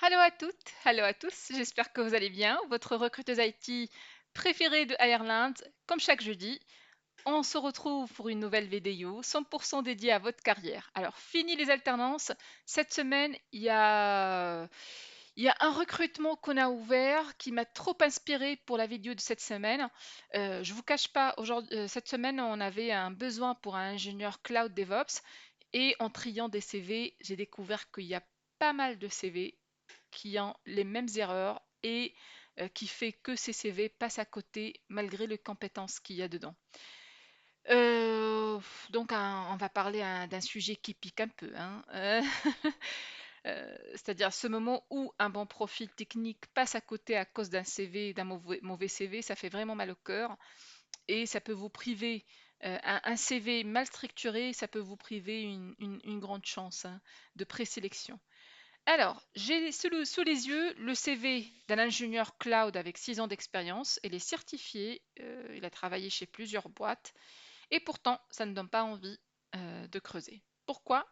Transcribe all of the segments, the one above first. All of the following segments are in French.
Hello à toutes, hello à tous, j'espère que vous allez bien. Votre recruteuse IT préférée de Ireland, comme chaque jeudi, on se retrouve pour une nouvelle vidéo 100% dédiée à votre carrière. Alors, fini les alternances. Cette semaine, il y a un recrutement qu'on a ouvert qui m'a trop inspiré pour la vidéo de cette semaine. Je vous cache pas, cette semaine, on avait un besoin pour un ingénieur cloud DevOps et en triant des CV, j'ai découvert qu'il y a pas mal de CV qui ont les mêmes erreurs et qui fait que ces CV passent à côté malgré les compétences qu'il y a dedans. Donc, on va parler d'un sujet qui pique un peu, hein. C'est-à-dire ce moment où un bon profil technique passe à côté à cause d'un CV, d'un mauvais CV, ça fait vraiment mal au cœur et ça peut vous priver. Un CV mal structuré, ça peut vous priver une grande chance, hein, de présélection. Alors, j'ai sous les yeux le CV d'un ingénieur cloud avec 6 ans d'expérience. Il est certifié, il a travaillé chez plusieurs boîtes et pourtant, ça ne donne pas envie de creuser. Pourquoi?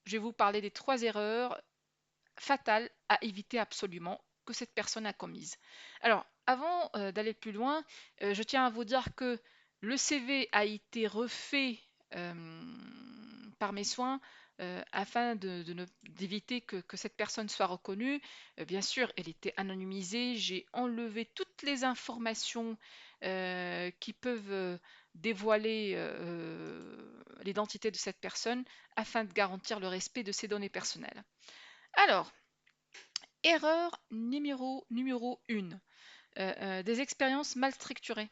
Je vais vous parler des 3 erreurs fatales à éviter absolument que cette personne a commises. Alors, avant d'aller plus loin, je tiens à vous dire que le CV a été refait par mes soins afin d'éviter que cette personne soit reconnue. Bien sûr, elle était anonymisée. J'ai enlevé toutes les informations qui peuvent dévoiler l'identité de cette personne afin de garantir le respect de ses données personnelles. Alors, erreur numéro 1, des expériences mal structurées.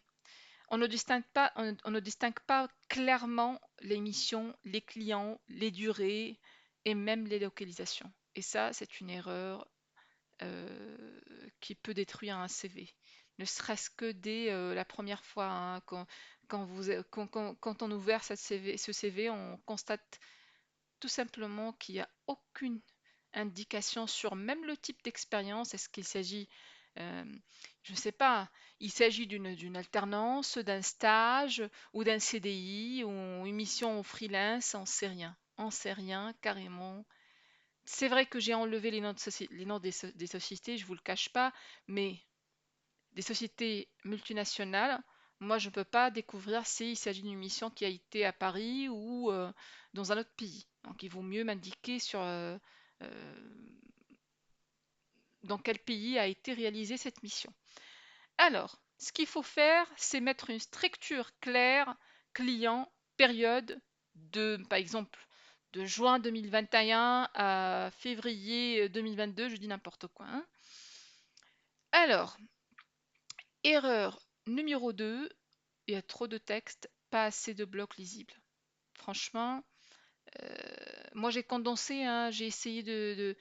On ne distingue pas clairement les missions, les clients, les durées et même les localisations. Et ça, c'est une erreur qui peut détruire un CV. Ne serait-ce que dès la première fois, hein, quand on ouvre ce CV, on constate tout simplement qu'il n'y a aucune indication sur même le type d'expérience. Est-ce qu'il s'agit, euh, je ne sais pas, il s'agit d'une alternance, d'un stage ou d'un CDI ou une mission en freelance, on ne sait rien. On ne sait rien carrément. C'est vrai que j'ai enlevé les noms des sociétés, je ne vous le cache pas, mais des sociétés multinationales, moi je ne peux pas découvrir s'il s'agit d'une mission qui a été à Paris ou dans un autre pays. Donc il vaut mieux m'indiquer sur euh, dans quel pays a été réalisée cette mission. Alors, ce qu'il faut faire, c'est mettre une structure claire, client, période par exemple, de juin 2021 à février 2022, je dis n'importe quoi, hein. Alors, erreur numéro 2, il y a trop de texte, pas assez de blocs lisibles. Franchement, euh, moi j'ai condensé, hein, j'ai essayé euh,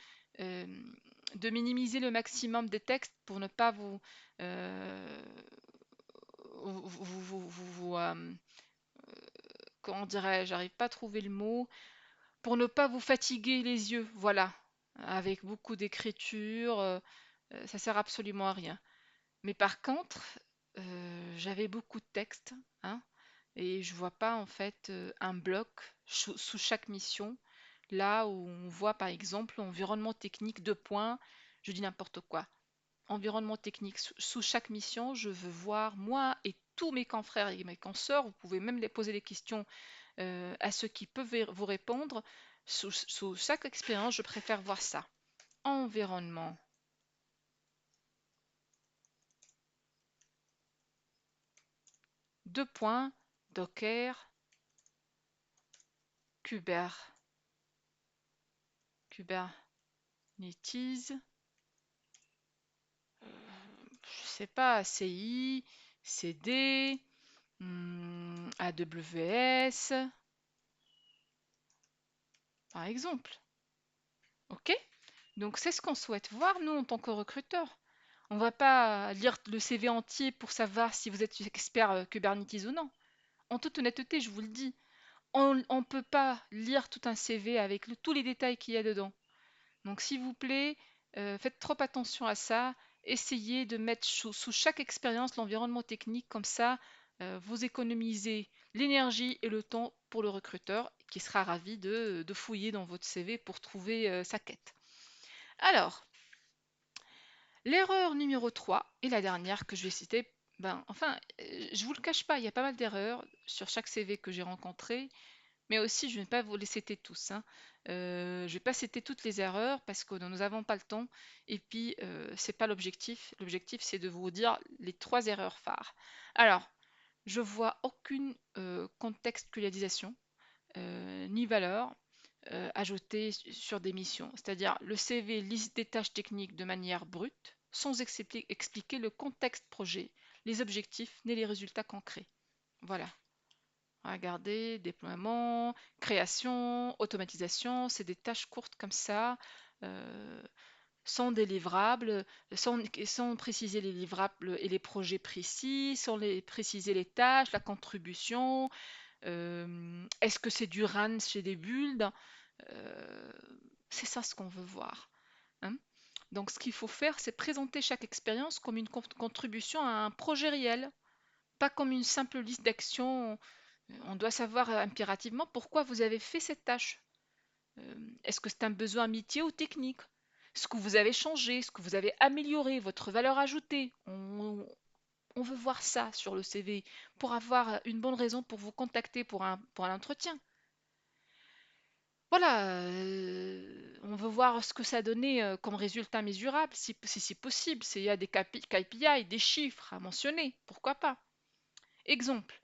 de minimiser le maximum des textes pour ne pas euh, comment dirais-je, j'arrive pas à trouver le mot, pour ne pas vous fatiguer les yeux, voilà, avec beaucoup d'écriture, ça sert absolument à rien. Mais par contre, j'avais beaucoup de texte, hein, et je vois pas en fait un bloc sous chaque mission. Là où on voit par exemple environnement technique, deux points, je dis n'importe quoi. Environnement technique sous chaque mission, je veux voir moi et tous mes confrères et mes consoeurs, vous pouvez même les poser des questions à ceux qui peuvent vous répondre. Sous chaque expérience, je préfère voir ça. Environnement, deux points, Docker, Kubernetes, je sais pas, CI, CD, AWS, par exemple. OK? Donc c'est ce qu'on souhaite voir, nous, en tant que recruteurs. On ne va pas lire le CV entier pour savoir si vous êtes expert Kubernetes ou non. En toute honnêteté, je vous le dis, on ne peut pas lire tout un CV avec tous les détails qu'il y a dedans. Donc s'il vous plaît, faites trop attention à ça. Essayez de mettre sous chaque expérience l'environnement technique, comme ça vous économisez l'énergie et le temps pour le recruteur qui sera ravi de fouiller dans votre CV pour trouver sa quête. Alors, L'erreur numéro 3 et la dernière que je vais citer, ben, enfin, je vous le cache pas, il y a pas mal d'erreurs sur chaque CV que j'ai rencontré, mais aussi je ne vais pas vous les citer tous, hein. Je vais pas citer toutes les erreurs parce que nous n'avons pas le temps et puis c'est pas l'objectif. L'objectif c'est de vous dire les 3 erreurs phares. Alors, je vois aucune contextualisation ni valeur ajoutée sur des missions. C'est-à-dire le CV liste des tâches techniques de manière brute, sans expliquer le contexte projet, les objectifs ni les résultats concrets. Voilà. Regardez, déploiement, création, automatisation, c'est des tâches courtes comme ça, euh, sans délivrables, sans préciser les livrables et les projets précis, sans préciser les tâches, la contribution, est-ce que c'est du run chez des builds? Euh, c'est ça ce qu'on veut voir, hein. Donc ce qu'il faut faire, c'est présenter chaque expérience comme une contribution à un projet réel, pas comme une simple liste d'actions. On doit savoir impérativement pourquoi vous avez fait cette tâche. Est-ce que c'est un besoin métier ou technique? Ce que vous avez changé, ce que vous avez amélioré, votre valeur ajoutée. On veut voir ça sur le CV pour avoir une bonne raison pour vous contacter pour un entretien. Voilà, on veut voir ce que ça donnait comme résultat mesurable, si c'est possible, s'il y a des KPI, des chiffres à mentionner, pourquoi pas. Exemple,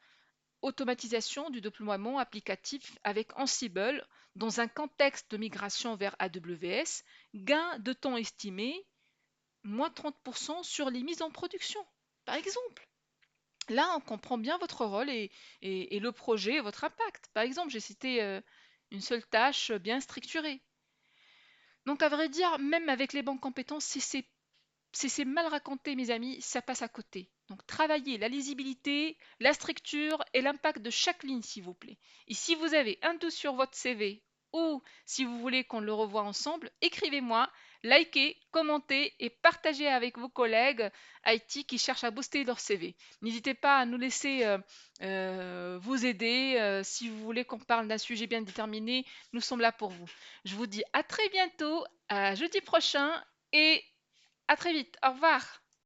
automatisation du déploiement applicatif avec Ansible dans un contexte de migration vers AWS, gain de temps estimé, moins 30% sur les mises en production, par exemple. Là, on comprend bien votre rôle et le projet, votre impact. Par exemple, j'ai cité une seule tâche bien structurée. Donc, à vrai dire, même avec les bonnes compétences, si c'est mal raconté, mes amis, ça passe à côté. Donc, travaillez la lisibilité, la structure et l'impact de chaque ligne, s'il vous plaît. Et si vous avez un doute sur votre CV ou si vous voulez qu'on le revoie ensemble, écrivez-moi, likez, commentez et partagez avec vos collègues IT qui cherchent à booster leur CV. N'hésitez pas à nous laisser vous aider. Si vous voulez qu'on parle d'un sujet bien déterminé, nous sommes là pour vous. Je vous dis à très bientôt, à jeudi prochain et à très vite. Au revoir.